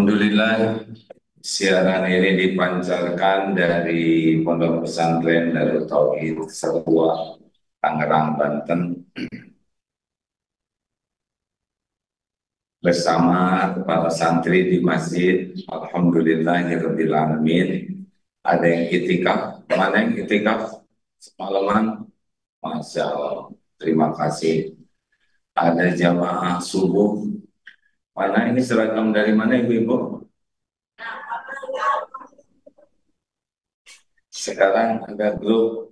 Alhamdulillah, siaran ini dipancarkan dari Pondok Pesantren Darut Tauhid Sebuah, Tangerang, Banten, bersama para santri di masjid. Alhamdulillahirabbil alamin. Ada yang itikaf, mana yang itikaf semalaman? Masya Allah, terima kasih. Ada jamaah subuh, mana ini seragam dari mana ibu-ibu? Sekarang ada grup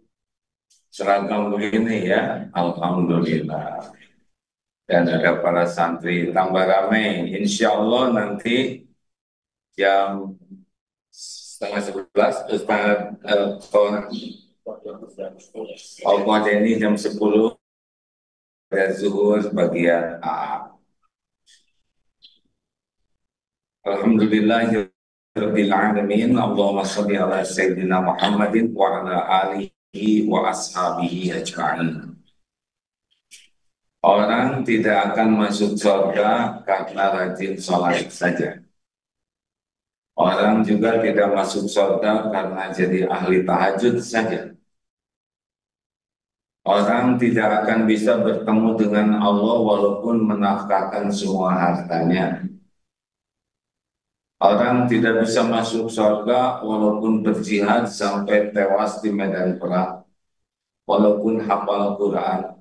seragam begini ya, Alhamdulillah. Dan ada para santri tambah ramai. Insya Allah nanti jam setengah 11, setengah ini jam 10 ada zuhur bagian A. Alhamdulillah Rabbil alamin. Allahumma sholli ala sayyidina Muhammadin wa ala alihi wa ashabihi ajma'in. Orang tidak akan masuk surga karena rajin sholat saja. Orang juga tidak masuk surga karena jadi ahli tahajud saja. Orang tidak akan bisa bertemu dengan Allah walaupun menafkahkan semua hartanya. Orang tidak bisa masuk surga walaupun berjihad sampai tewas di medan perang, walaupun hafal Quran.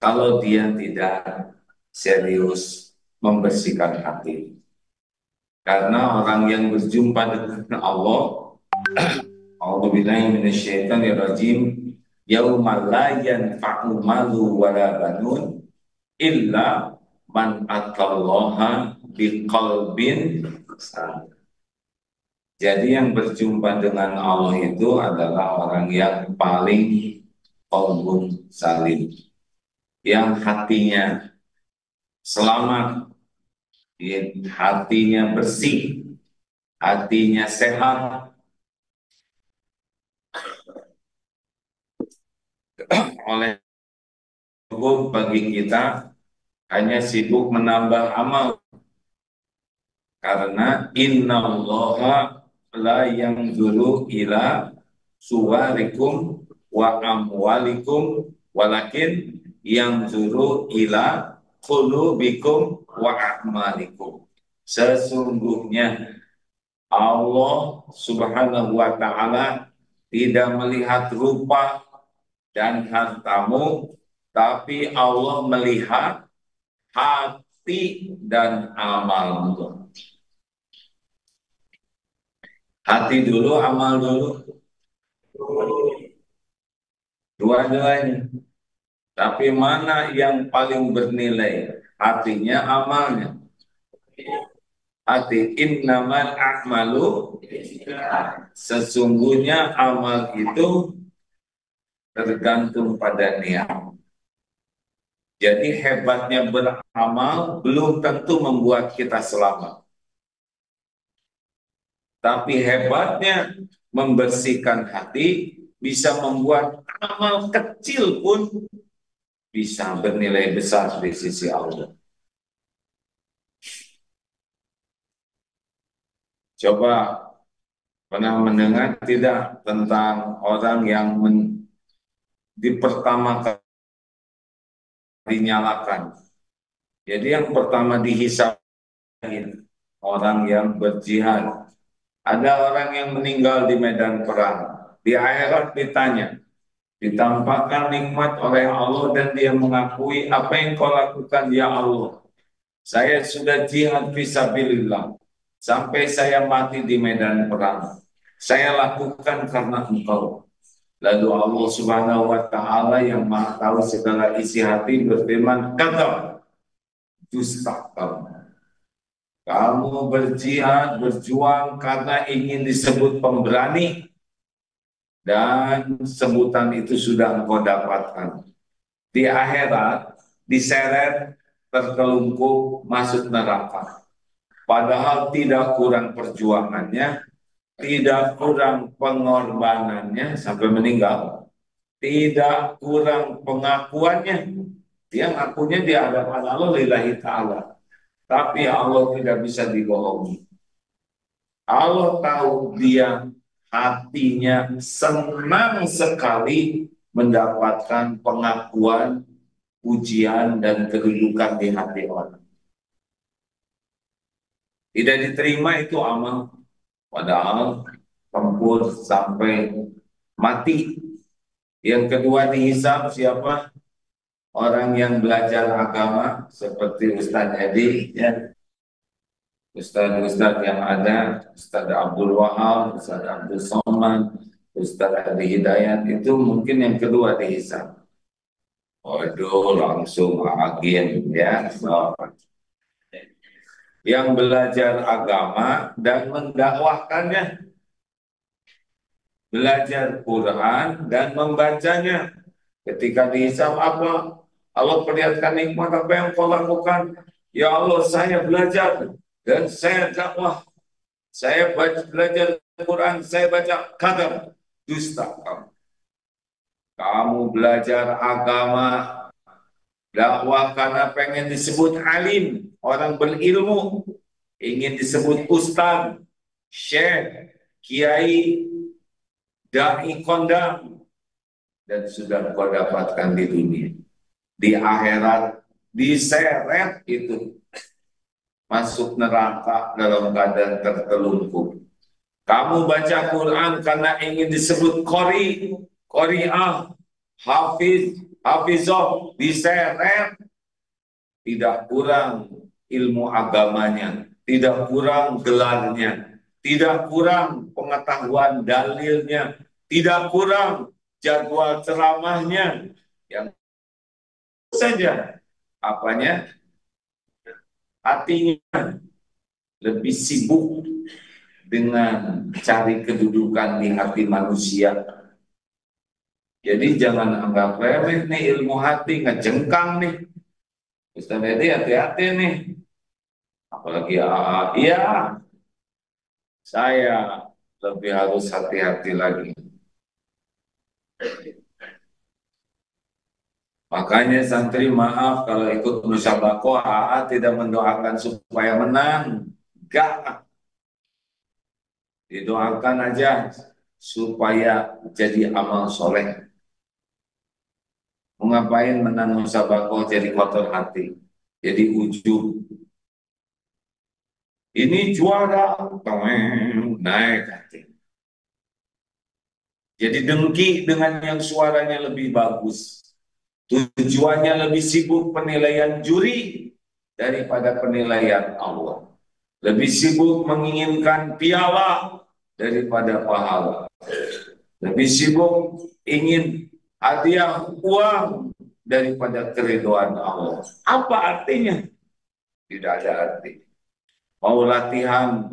Kalau dia tidak serius membersihkan hati. Karena orang yang berjumpa dengan Allah, a'udzubillahi minasyaitonirrajim, yauma la yanfa'u malu wala banun illa man atallaha biqalbin salim. Jadi yang berjumpa dengan Allah itu adalah orang yang paling qalbun salim, yang hatinya selamat, hatinya bersih, hatinya sehat. Oleh itu bagi kita hanya sibuk menambah amal, karena innallaha la yanzuru ila suwarikum wa amwalikum walakin yanzuru ila qulubikum wa a'malikum. Sesungguhnya Allah Subhanahu wa taala tidak melihat rupa dan hartamu, tapi Allah melihat hati dan amalmu. Hati dulu, amal dulu. Dua-duanya. Tapi mana yang paling bernilai? Hatinya, amalnya. Hati, innamal a'malu, sesungguhnya amal itu tergantung pada niat. Jadi hebatnya beramal belum tentu membuat kita selamat. Tapi hebatnya membersihkan hati bisa membuat amal kecil pun bisa bernilai besar di sisi Allah. Coba pernah mendengar tidak tentang orang yang di pertama kali dinyalakan. Jadi yang pertama dihisab orang yang berjihad. Ada orang yang meninggal di medan perang. Di akhirat ditanya, ditampakkan nikmat oleh Allah dan dia mengakui, apa yang kau lakukan ya Allah? Saya sudah jihad fisabilillah sampai saya mati di medan perang. Saya lakukan karena engkau. Lalu Allah Subhanahu wa taala yang Maha tahu segala isi hati berfirman, kata dusta kamu. Kamu berjihad, berjuang karena ingin disebut pemberani, dan sebutan itu sudah engkau dapatkan. Di akhirat, diseret, terkelungkup, masuk neraka. Padahal tidak kurang perjuangannya, tidak kurang pengorbanannya sampai meninggal, tidak kurang pengakuannya. Dia ngakunya di hadapan Allah lillahi ta'ala. Tapi Allah tidak bisa dibohongi. Allah tahu dia hatinya senang sekali mendapatkan pengakuan, pujian, dan kedudukan di hati orang. Tidak diterima itu amal, padahal tempur sampai mati. Yang kedua dihisab siapa? Orang yang belajar agama seperti Ustadz Edi, ya. Ustadz-ustadz yang ada, Ustadz Abdul Wahab, Ustadz Abdul Somad, Ustadz Adi Hidayat, itu mungkin yang kedua dihisab. Waduh, langsung agin, ya. So, yang belajar agama dan mendakwahkannya, belajar Quran dan membacanya. Ketika dihisab apa? Allah perlihatkan nikmat apa yang kau lakukan. Ya Allah, saya belajar dan saya dakwah. Saya belajar Quran, saya baca kadar dusta kamu. Kamu belajar agama, dakwah karena pengen disebut alim, orang berilmu, ingin disebut ustaz, syekh, kiai, dai kondang, dan sudah kau dapatkan di dunia. Di akhirat, diseret itu, masuk neraka dalam keadaan tertelungkup. Kamu baca Quran karena ingin disebut qori, qori'ah, hafiz, hafizah, diseret, tidak kurang ilmu agamanya, tidak kurang gelarnya, tidak kurang pengetahuan dalilnya, tidak kurang jadwal ceramahnya, yang saja apanya hatinya lebih sibuk dengan cari kedudukan di hati manusia. Jadi jangan anggap remeh nih ilmu hati, ngejengkang nih. Ustaz Edi hati-hati nih. Apalagi iya, saya lebih harus hati-hati lagi. Makanya santri maaf kalau ikut musyabakoh, tidak mendoakan supaya menang. Enggak, didoakan aja supaya jadi amal soleh. Mengapain menang musyabakoh jadi kotor hati, jadi ujub. Ini juara, naik hati. Jadi dengki dengan yang suaranya lebih bagus. Tujuannya lebih sibuk penilaian juri daripada penilaian Allah. Lebih sibuk menginginkan piala daripada pahala. Lebih sibuk ingin hadiah uang daripada keriduan Allah. Apa artinya? Tidak ada arti. Mau latihan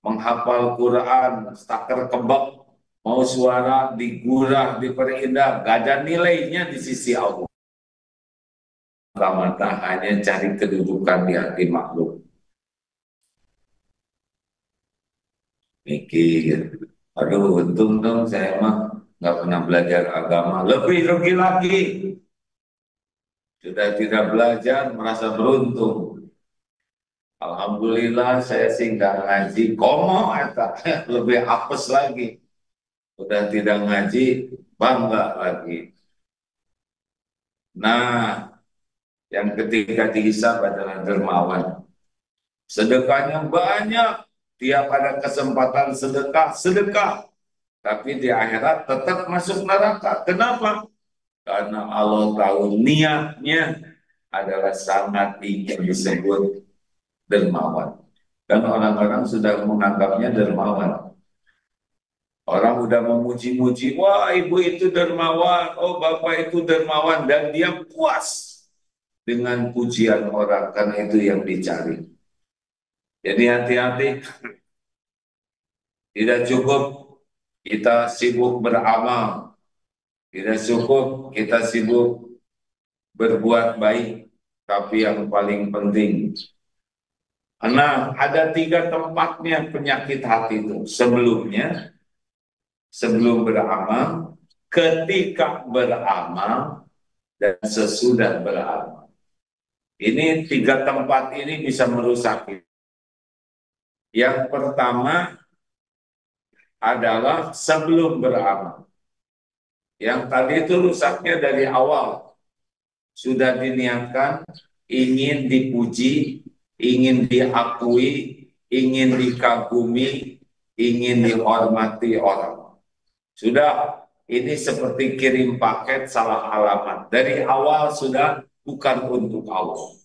menghafal Quran, staker kebab, mau suara digurah, diperindah, gak ada nilainya di sisi Allah. Mata hanya cari kedudukan di hati makhluk. Mikir, aduh untung dong saya mah nggak pernah belajar agama. Lebih rugi lagi. Sudah tidak belajar, merasa beruntung. Alhamdulillah saya sih nggak ngaji. Komo eta lebih apes lagi. Sudah tidak ngaji, bangga lagi. Nah, yang ketiga dihisab adalah dermawan. Sedekahnya banyak, tiap ada kesempatan sedekah, sedekah. Tapi di akhirat tetap masuk neraka. Kenapa? Karena Allah tahu niatnya adalah sangat ingin disebut dermawan. Dan orang-orang sudah menganggapnya dermawan. Orang udah memuji-muji, wah ibu itu dermawan, oh bapak itu dermawan, dan dia puas dengan pujian orang, karena itu yang dicari. Jadi hati-hati, tidak cukup kita sibuk beramal, tidak cukup kita sibuk berbuat baik, tapi yang paling penting, nah ada 3 tempatnya penyakit hati itu. Sebelumnya, sebelum beramal, ketika beramal, dan sesudah beramal. Ini tiga tempat ini bisa merusak. Yang pertama adalah sebelum beramal. Yang tadi itu rusaknya dari awal. Sudah diniatkan, ingin dipuji, ingin diakui, ingin dikagumi, ingin dihormati orang. Sudah, ini seperti kirim paket salah alamat. Dari awal sudah bukan untuk Allah.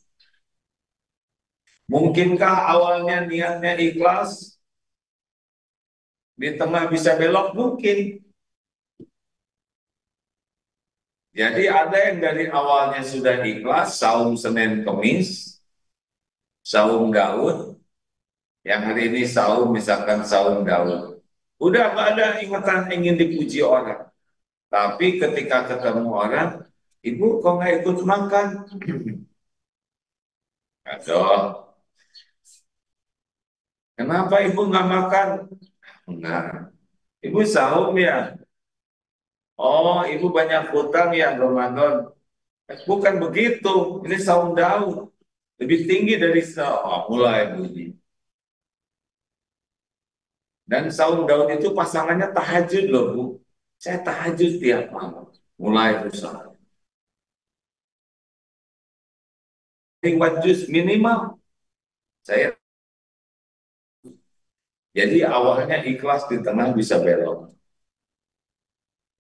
Mungkinkah awalnya niatnya ikhlas, di tengah bisa belok? Mungkin. Jadi ada yang dari awalnya sudah ikhlas, saum Senin Kemis, saum Daud, yang hari ini saum misalkan saum Daud. Udah gak ada ingatan ingin dipuji orang. Tapi ketika ketemu orang, ibu kok nggak ikut makan? Aduh, kenapa ibu nggak makan? Enggak. Ibu saum ya? Oh, ibu banyak hutang ya Ramadan. Bukan begitu. Ini saum Daud. Lebih tinggi dari saum. Oh, mulai bunyi. Dan saum Daud itu pasangannya tahajud loh, Bu. Saya tahajud tiap malam. Mulai usaha. Lewat juz minimal. Saya jadi awalnya ikhlas di tengah bisa belok.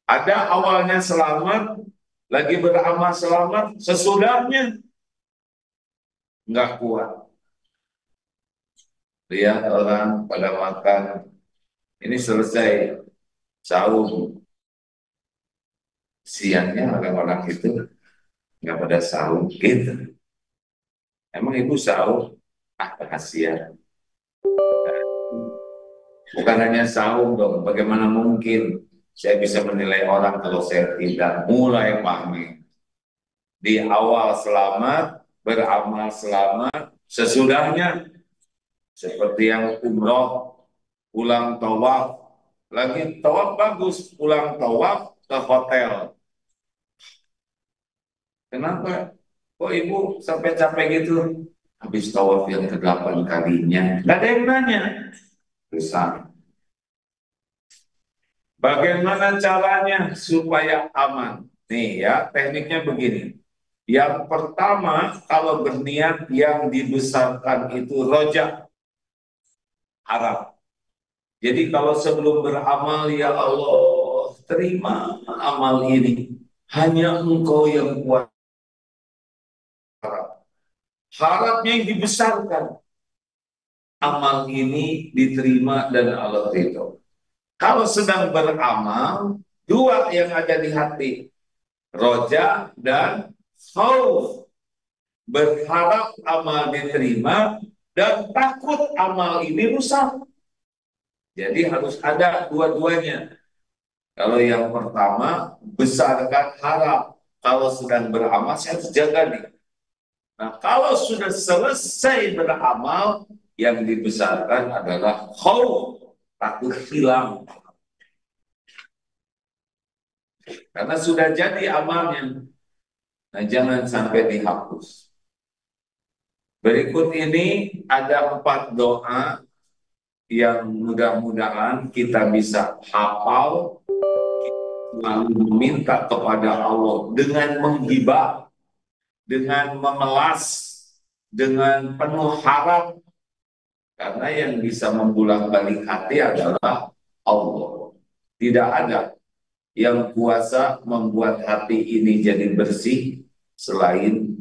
Ada awalnya selamat, lagi beramal selamat, sesudahnya nggak kuat. Lihat orang pada makan, ini selesai sahur. Siangnya orang-orang itu nggak pada sahur gitu. Emang ibu sahur? Ah, kasihan. Bukan hanya sahur dong, bagaimana mungkin saya bisa menilai orang kalau saya tidak mulai pahami. Di awal selamat, beramal selamat, sesudahnya seperti yang umroh, pulang tawaf, lagi tawaf bagus, pulang tawaf ke hotel. Kenapa? Kok ibu sampai capek gitu? Habis tawaf yang ke-8 kalinya. Gak ada yang nanya. Besar. Bagaimana caranya supaya aman? Nih ya, tekniknya begini. Yang pertama, kalau berniat yang dibesarkan itu rojak, harap. Jadi kalau sebelum beramal, ya Allah, terima amal ini. Hanya Engkau yang kuat harap. Harapnya yang dibesarkan. Amal ini diterima dan Allah ridho. Kalau sedang beramal, dua yang ada di hati, roja dan khauf. Berharap amal diterima dan takut amal ini rusak. Jadi harus ada dua-duanya. Kalau yang pertama, besarkan harap. Kalau sedang beramal, saya harus jaga nih. Nah, kalau sudah selesai beramal, yang dibesarkan adalah khauf, takut hilang. Karena sudah jadi amalnya. Nah, jangan sampai dihapus. Berikut ini ada 4 doa yang mudah-mudahan kita bisa hafal, lalu meminta kepada Allah dengan menghibah, dengan memelas, dengan penuh harap, karena yang bisa membolak-balik hati adalah Allah. Tidak ada yang kuasa membuat hati ini jadi bersih selain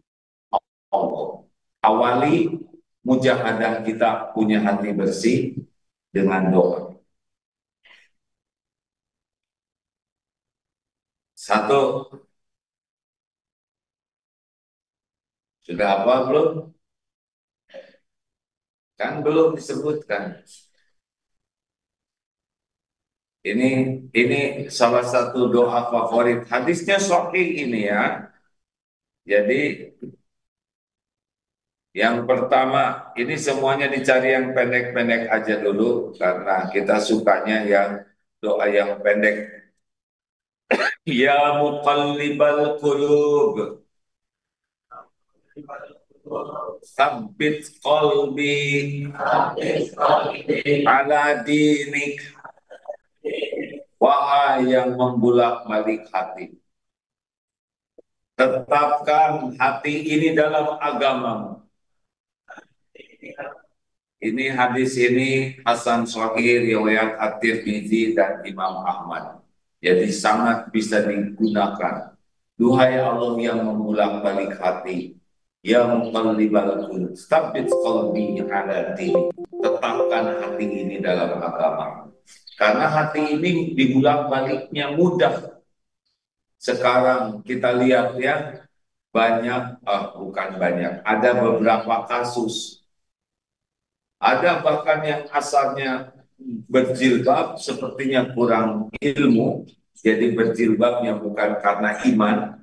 Allah. Awali mujahadah kita punya hati bersih dengan doa. Satu, sudah apa belum? Kan belum disebutkan. Ini salah satu doa favorit. Hadisnya sahih ini ya. Jadi yang pertama, ini semuanya dicari yang pendek-pendek aja dulu karena kita sukanya yang doa yang pendek. Ya muqallibal qulub, Sabbit qalbi ala dinik. Wahai yang membulak-balik hati, tetapkan hati ini dalam agamamu. Ini hadis ini Hasan Shahih riwayat At-Tirmidzi dan Imam Ahmad. Jadi sangat bisa digunakan. Duhai Allah yang membulak-balik hati, yang muqallibal qulub, tsabbit qalbi ala dini. Tetapkan hati ini dalam agama. Karena hati ini dibulak-baliknya mudah. Sekarang kita lihat ya, bukan banyak, ada beberapa kasus. Ada bahkan yang asalnya berjilbab sepertinya kurang ilmu, jadi berjilbabnya bukan karena iman.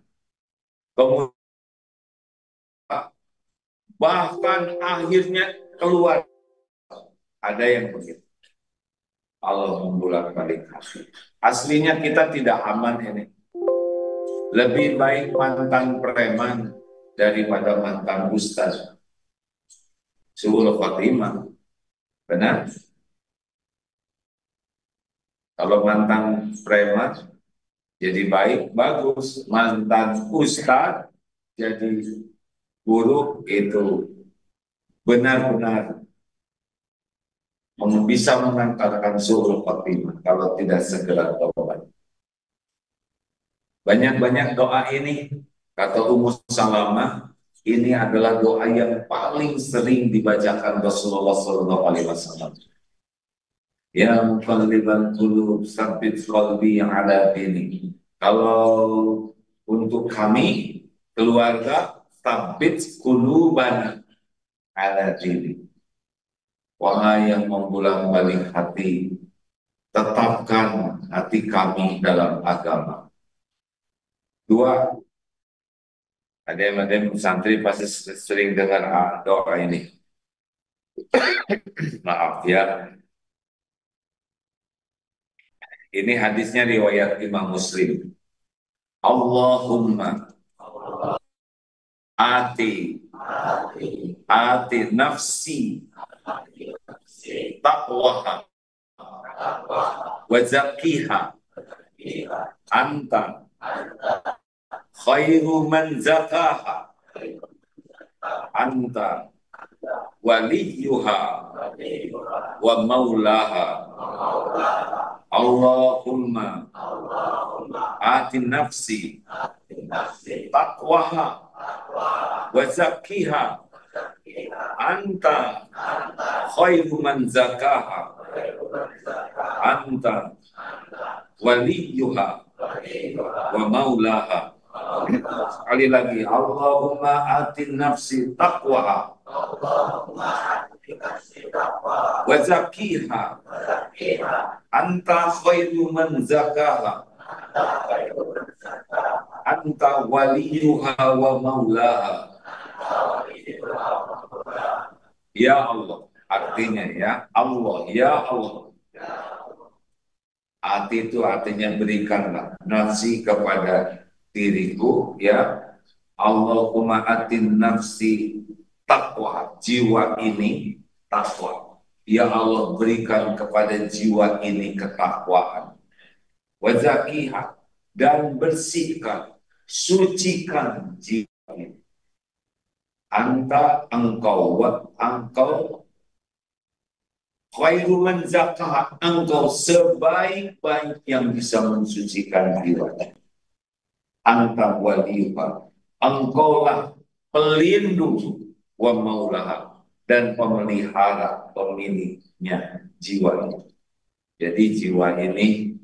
Kemudian bahkan akhirnya keluar, ada yang begitu. Allah membolak-balik hati. Aslinya kita tidak aman ini. Lebih baik mantan preman daripada mantan ustaz. Suul Fatimah. Benar? Kalau mantan preman jadi baik, bagus. Mantan ustaz jadi buruk, itu benar-benar bisa mengantarkan suul Fatimah kalau tidak segera taubat. Banyak-banyak doa ini, kata Ummu Salamah, ini adalah doa yang paling sering dibacakan Rasulullah SAW. Ya muqallibal qulub, tsabbit qalbi ala dinik. Kalau untuk kami, keluarga, tsabbit qulubana ala dinik. Wahai yang membolak-balik hati, tetapkan hati kami dalam agama. Dua, ada santri pasti sering dengar doa ini. Maaf ya. Ini hadisnya riwayat Imam Muslim. Allahumma ati nafsi taqwaha wa zakkiha anta khairu man zakaha anta waliyuha wa maulaha. Allahumma ati nafsi taqwaha wa zakkiha anta khairu man zakaha anta waliyuha wa maulaha. Sekali lagi, Allahumma ati nafsi taqwaha wa zakkiha anta khairu man zakaha anta waliyuha wa maulaha. Ya Allah, artinya ya Allah, ya Allah. Ati itu artinya berikanlah nafsi kepada diriku, ya Allahumma atin nafsi taqwa, jiwa ini takwa. Ya Allah, berikan kepada jiwa ini ketakwaan. Wa zakiha, dan bersihkan, sucikan jiwa ini. Anta, engkau khairu man zakaha, engkau sebaik-baik yang bisa mensucikan jiwa. Anta waliyuha, engkaulah pelindung, wa maulaha, dan pemelihara, pemiliknya jiwa ini. Jadi jiwa ini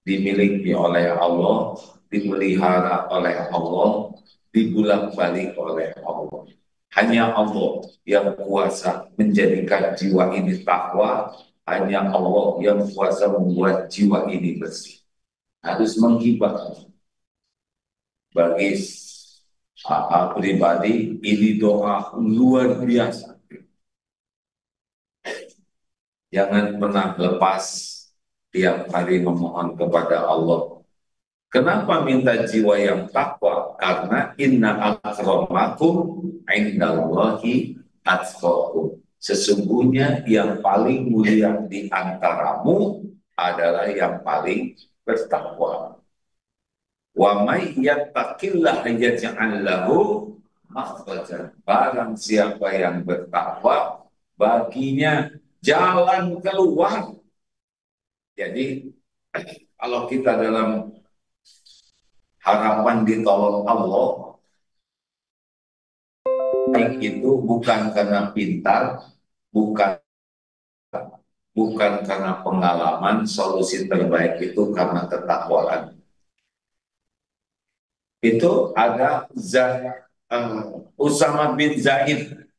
dimiliki oleh Allah, dipelihara oleh Allah, dibulak-balik oleh Allah. Hanya Allah yang kuasa menjadikan jiwa ini takwa, hanya Allah yang kuasa membuat jiwa ini bersih. Harus menghibah. Bagi pribadi, ini doa luar biasa. Jangan pernah lepas tiap hari memohon kepada Allah Kenapa minta jiwa yang takwa? Karena inna akramakum indallahi atqakum. Sesungguhnya yang paling mulia di antaramu adalah yang paling bertakwa. Wa may yattaqillaha yaj'al lahu makhrajan. Barang siapa yang bertakwa, baginya jalan keluar. Jadi kalau kita dalam harapan ditolong Allah, baik itu bukan karena pintar, bukan bukan karena pengalaman, solusi terbaik itu karena ketakwaan. Itu ada Usama bin Zaid,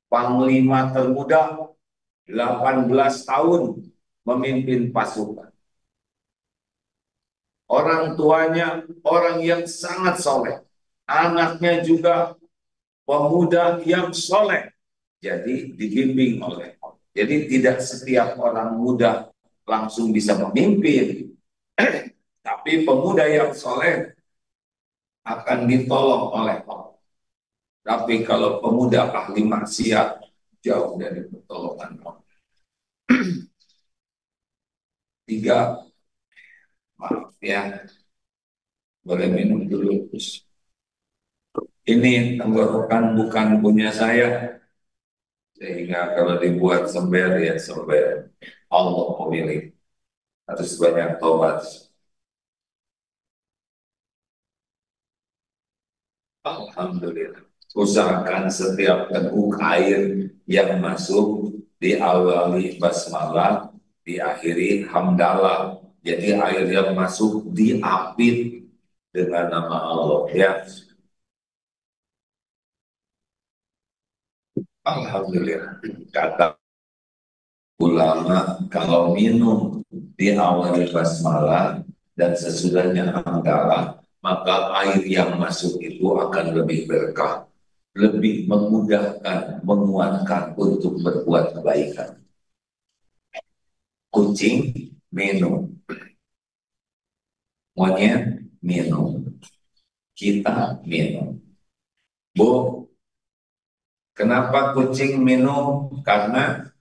panglima termuda, 18 tahun memimpin pasukan. Orang tuanya orang yang sangat soleh, anaknya juga pemuda yang soleh. Jadi dibimbing oleh Allah. Jadi tidak setiap orang muda langsung bisa memimpin. Tapi pemuda yang soleh akan ditolong oleh Allah. Tapi kalau pemuda ahli maksiat, jauh dari pertolongan Allah. Tiga, maaf ya, boleh minum dulu. Ini tenggorokan bukan punya saya, sehingga kalau dibuat sember ya sember. Allah memilih, harus banyak tobat. Alhamdulillah. Usahakan setiap teguk air yang masuk diawali basmalah, diakhiri hamdalah. Jadi air yang masuk diapit dengan nama Allah ya. Alhamdulillah. Kata ulama, kalau minum diawali basmalah dan sesudahnya hamdalah, maka air yang masuk itu akan lebih berkah, lebih memudahkan, menguatkan untuk berbuat kebaikan. Kucing minum, monyet minum, kita minum. Bu, kenapa kucing minum? Karena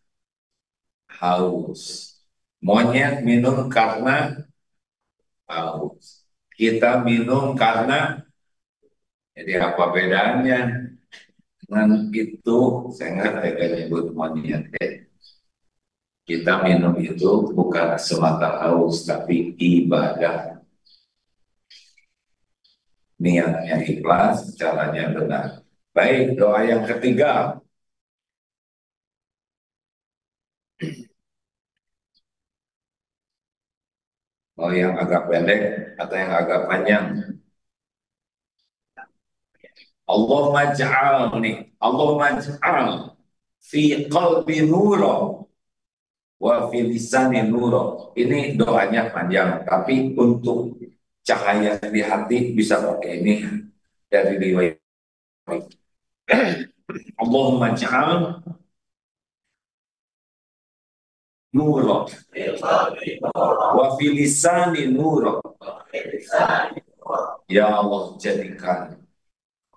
haus. Monyet minum karena haus. Kita minum karena, jadi apa bedanya? Dengan itu, saya nggak tega nyebut monyet. Kita minum itu bukan semata haus, tapi ibadah. Niatnya ikhlas, caranya benar. Baik, doa yang ketiga. Mau yang agak pendek atau yang agak panjang? Allahumma ja'al fi qalbi nura wa fi lisani nura. Ini doanya panjang, tapi untuk cahaya di hati bisa pakai ini dari riwayat. Allahumma ja'al nura wa fi lisani nura. Ya Allah, jadikan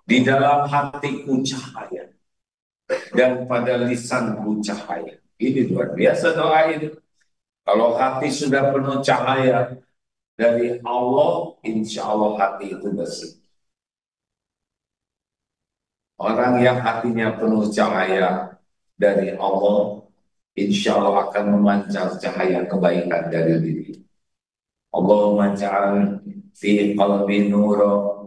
di dalam hatiku cahaya dan pada lisanku cahaya. Ini luar biasa doa ini. Kalau hati sudah penuh cahaya dari Allah, insya Allah hati itu bersih. Orang yang hatinya penuh cahaya dari Allah, insya Allah akan memancar cahaya kebaikan dari diri. Allahumma ja'al fi qalbi nura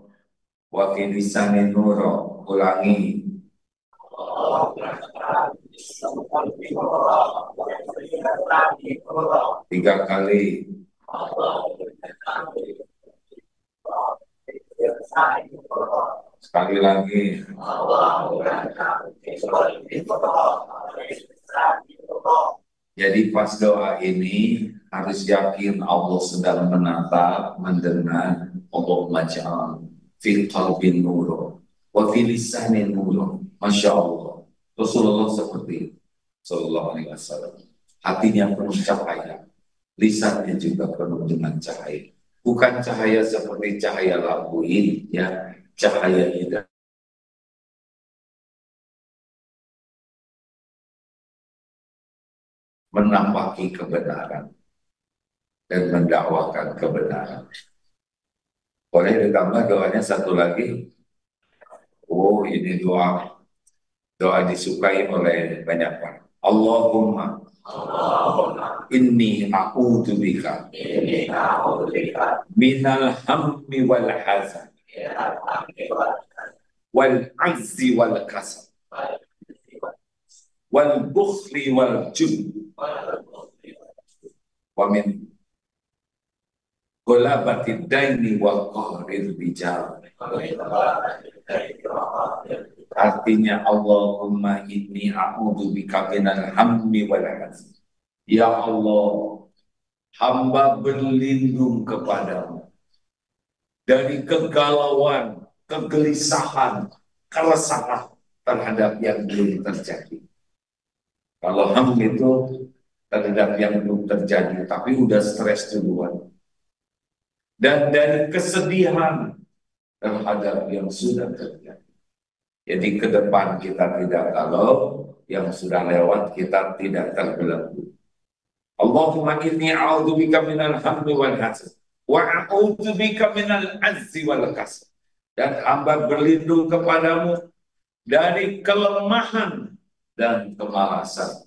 wa fi lisani nura. Ulangi. Tiga kali. Sekali lagi. Jadi pas doa ini harus yakin Allah sedang menatap, mendengar. Allahumma ja'al fi qalbi nura wa fi lisani nura. Masya Allah. Rasulullah seperti itu. Sallallahu alaihi wasallam. Hatinya penuh cahaya, lisannya juga penuh dengan cahaya. bukan cahaya seperti cahaya lampu ini, ya, cahaya hidayah menampaki kebenaran dan mendakwakan kebenaran. Boleh ditambah doanya satu lagi? Oh, ini doa doa disukai oleh banyak orang. Allahumma inni a'udzubika minal hammi wal hazan wal azzi wal kasal wal bukhli wal jubn wa min ghalabati daini wa qahril rijal. Artinya Allahumma inni a'udzubika minal hammi wal hazan. Ya Allah, hamba berlindung kepadamu dari kegalauan, kegelisahan, keresahan terhadap yang belum terjadi. Kalau ham itu terhadap yang belum terjadi, tapi udah stres duluan. Dan dari kesedihan terhadap yang sudah terjadi. Jadi ke depan kita tidak galau, yang sudah lewat kita tidak terbelenggu. Allahumma inni a'udzubika minal hammi wal hazan wa a'udzubika minal azzi wal kasal. Dan hamba berlindung kepadamu dari kelemahan dan kemalasan.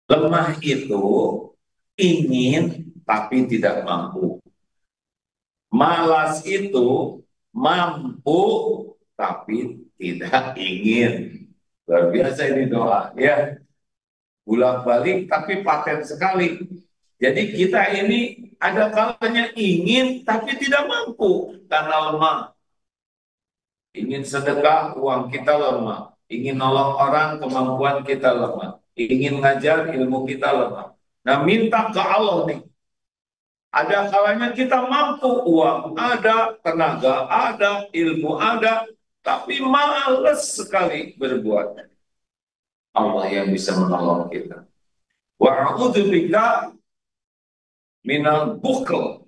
Lemah itu ingin tapi tidak mampu. Malas itu mampu tapi tidak ingin. Luar biasa ini doa, ya. Bolak-balik tapi paten sekali. Jadi kita ini ada kalanya ingin tapi tidak mampu karena lemah. Ingin sedekah, uang kita lemah. Ingin nolong orang, kemampuan kita lemah. Ingin ngajar, ilmu kita lemah. Nah, minta ke Allah nih. Ada kalanya kita mampu, uang ada, tenaga ada, ilmu ada, tapi males sekali berbuat. Allah yang bisa menolong kita. Wa a'udzubika minal bukhl.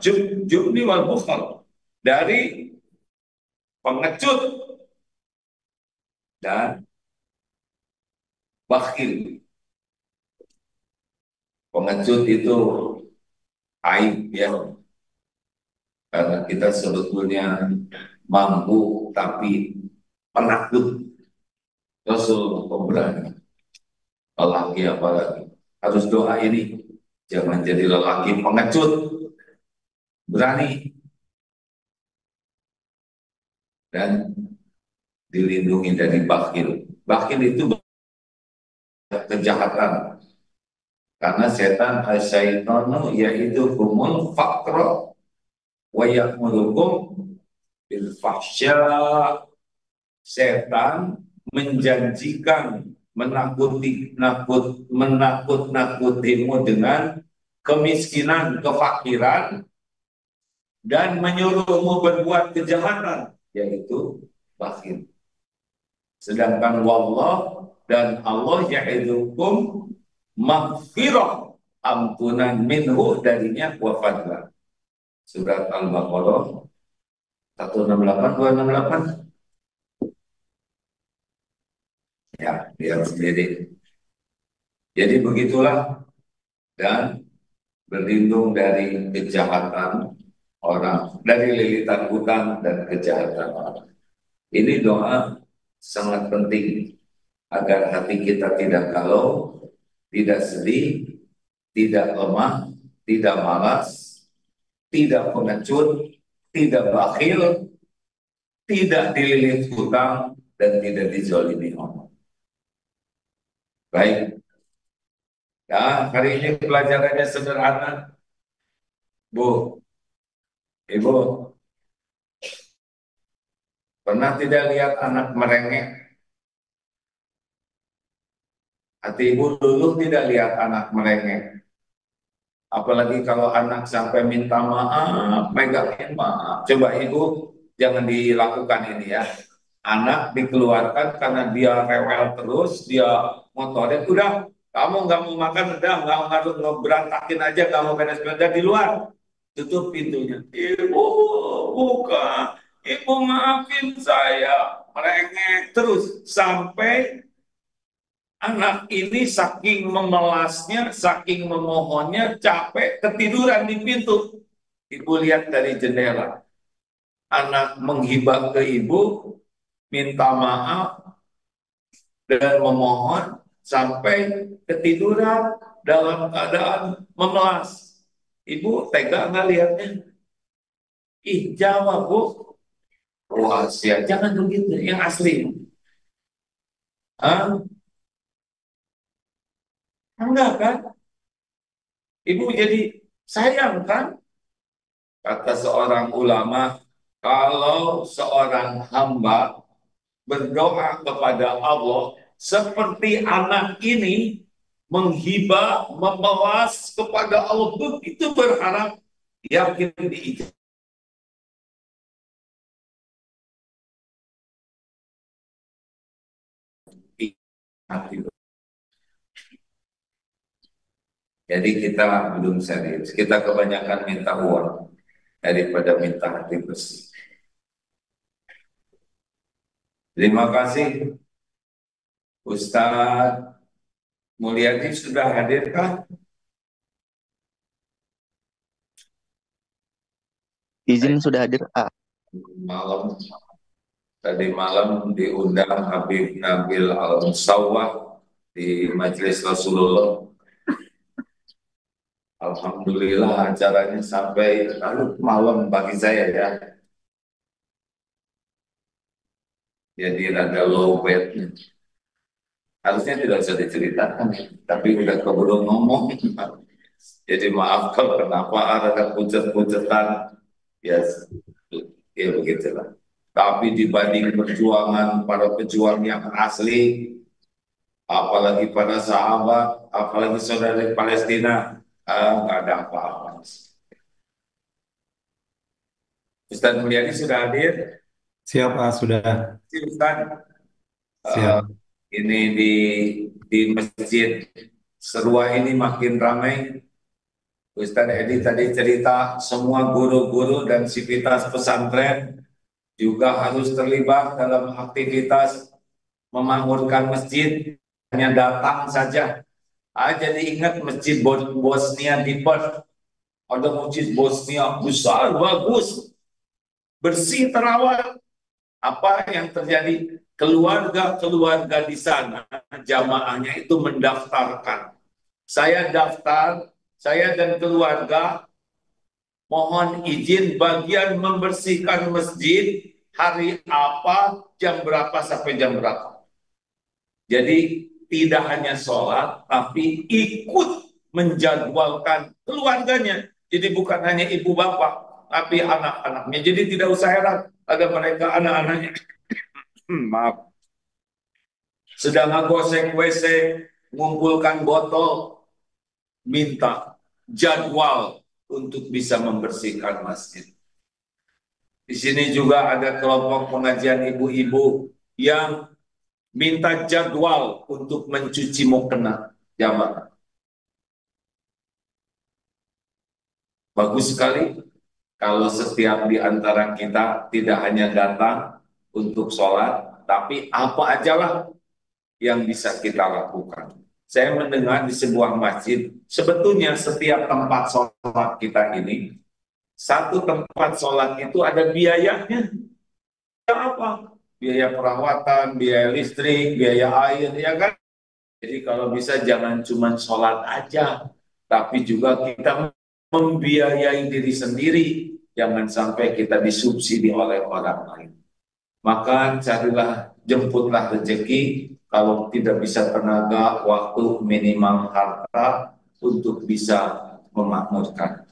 Jubni wal bukhl. Dari pengecut dan bakhil. Pengecut itu aib, ya. Karena kita sebetulnya mampu tapi penakut. Rasul pemberani. Lelaki apalagi. Harus doa ini. Jangan jadi lelaki pengecut. Berani. Dan dilindungi dari bakhil. Bakhil itu kejahatan. Karena setan asyaitonu yaitu humul faqra wa ya'murukum bil fahsya. Setan menjanjikan menakut-nakutimu dengan kemiskinan, kefakiran, dan menyuruhmu berbuat kejahatan, yaitu bakhil. Sedangkan wallah dan Allah ya'idukum maghfirah, ampunan minhu darinya wa fadla. Surat Al-Baqarah 168 268. Ya, biar sendiri. Jadi begitulah, dan berlindung dari kejahatan orang, dari lilitan hutang dan kejahatan orang. Ini doa sangat penting agar hati kita tidak galau, tidak sedih, tidak lemah, tidak malas, tidak pengecut, tidak bakhil, tidak dililit hutang, dan tidak dizalimi orang. Baik. Ya, hari ini pelajarannya sederhana. Bu, Ibu, pernah tidak lihat anak merengek? Hati ibu dulu tidak lihat anak merengek. Apalagi kalau anak sampai minta maaf, megangin maaf. Coba ibu jangan dilakukan ini, ya. Anak dikeluarkan karena dia rewel terus, dia motorin, udah Kamu nggak mau makan, udah nggak ngaruh, berantakin aja, kamu beres-beres di luar. Tutup pintunya. Ibu, buka. Ibu maafin saya. Merengek terus sampai anak ini saking memelasnya, saking memohonnya, capek, ketiduran di pintu. Ibu lihat dari jendela. Anak menghibah ke ibu, minta maaf, dan memohon sampai ketiduran dalam keadaan memelas. Ibu tega nggak lihatnya? Ih, jawab bu. Wah, jangan begitu. Yang asli. Hah? Enggak kan? Ibu jadi sayang kan? Kata seorang ulama, kalau seorang hamba berdoa kepada Allah seperti anak ini menghibah, memelas kepada Allah, begitu berharap, yakin diijabah. Jadi kita belum serius. Kita kebanyakan minta uang daripada minta hati bersih. Terima kasih Ustadz Mulyadi sudah hadirkah? Izin sudah hadir. Malam tadi malam diundang Habib Nabil Al-Musawwah di Majelis Rasulullah. Alhamdulillah acaranya sampai lalu malam bagi saya ya. Jadi ada low bed. Harusnya tidak usah diceritakan, tapi udah keburu ngomong. Jadi maaf kalau kenapa ada pucat-pucatan. Ya, ya begitulah. Tapi dibanding perjuangan para pejuang yang asli, apalagi para sahabat, apalagi saudara di Palestina, nggak ada apa-apa. Ustaz Mulyadi sudah hadir. Siap, sudah Ustaz, eh, siap. ini di masjid Serua ini makin ramai. Ustaz Edi tadi cerita semua guru-guru dan sivitas pesantren juga harus terlibat dalam aktivitas memakmurkan masjid, hanya datang saja. Jadi ingat masjid Bosnia di Perth, ada masjid Bosnia besar, bagus, bersih, terawat. Apa yang terjadi? Keluarga-keluarga di sana, jamaahnya itu mendaftarkan. Saya daftar, saya dan keluarga mohon izin bagian membersihkan masjid hari apa, jam berapa sampai jam berapa. Jadi tidak hanya sholat, tapi ikut menjadwalkan keluarganya. Jadi bukan hanya ibu bapak, tapi anak-anaknya. Jadi tidak usah heran ada mereka anak-anaknya. Maaf. Sedang ngegosek WC, mengumpulkan botol, minta jadwal untuk bisa membersihkan masjid. Di sini juga ada kelompok pengajian ibu-ibu yang minta jadwal untuk mencuci mukena jamaah. Bagus sekali kalau setiap di antara kita tidak hanya datang untuk sholat, tapi apa ajalah yang bisa kita lakukan. Saya mendengar di sebuah masjid, sebetulnya setiap tempat sholat kita ini, satu tempat sholat itu ada biayanya. Apa? Biaya perawatan, biaya listrik, biaya air, ya kan? Jadi kalau bisa jangan cuma sholat aja, tapi juga kita membiayai diri sendiri. Jangan sampai kita disubsidi oleh orang lain. Maka carilah, jemputlah rezeki, kalau tidak bisa tenaga, waktu, minimal harta untuk bisa memakmurkan.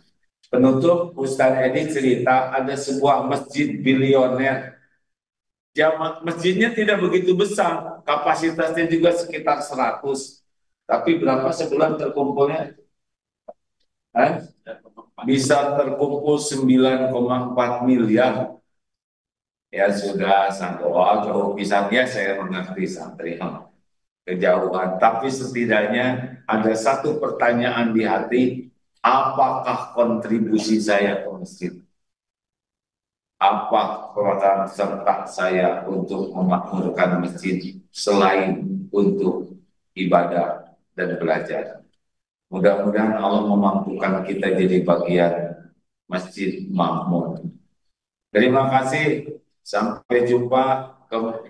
Penutup, Ustaz Edi cerita ada sebuah masjid bilioner. Masjidnya tidak begitu besar, kapasitasnya juga sekitar 100. Tapi berapa sebulan terkumpulnya? Bisa terkumpul 9,4 miliar. Ya sudah, santri. Oh, misalnya saya mengerti santri. kejauhan. Tapi setidaknya ada satu pertanyaan di hati, apakah kontribusi saya ke masjid? Apa peran serta saya untuk memakmurkan masjid selain untuk ibadah dan belajar? Mudah-mudahan Allah memampukan kita jadi bagian masjid makmur. Terima kasih. Sampai jumpa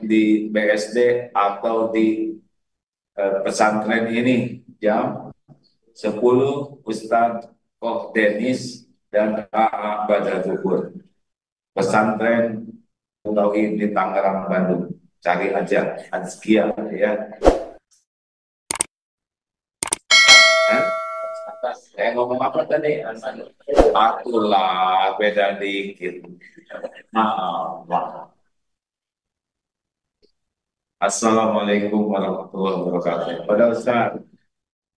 di BSD atau di pesantren ini jam 10 Ustadz Koh Denis dan AA Badadukur. Pesantren Tauhid di Tangerang, Bandung. Cari aja Azkia ya. Saya ngomong apa tadi? Atulah beda dikit. Maaf. Assalamualaikum warahmatullahi wabarakatuh. Pada Ustaz.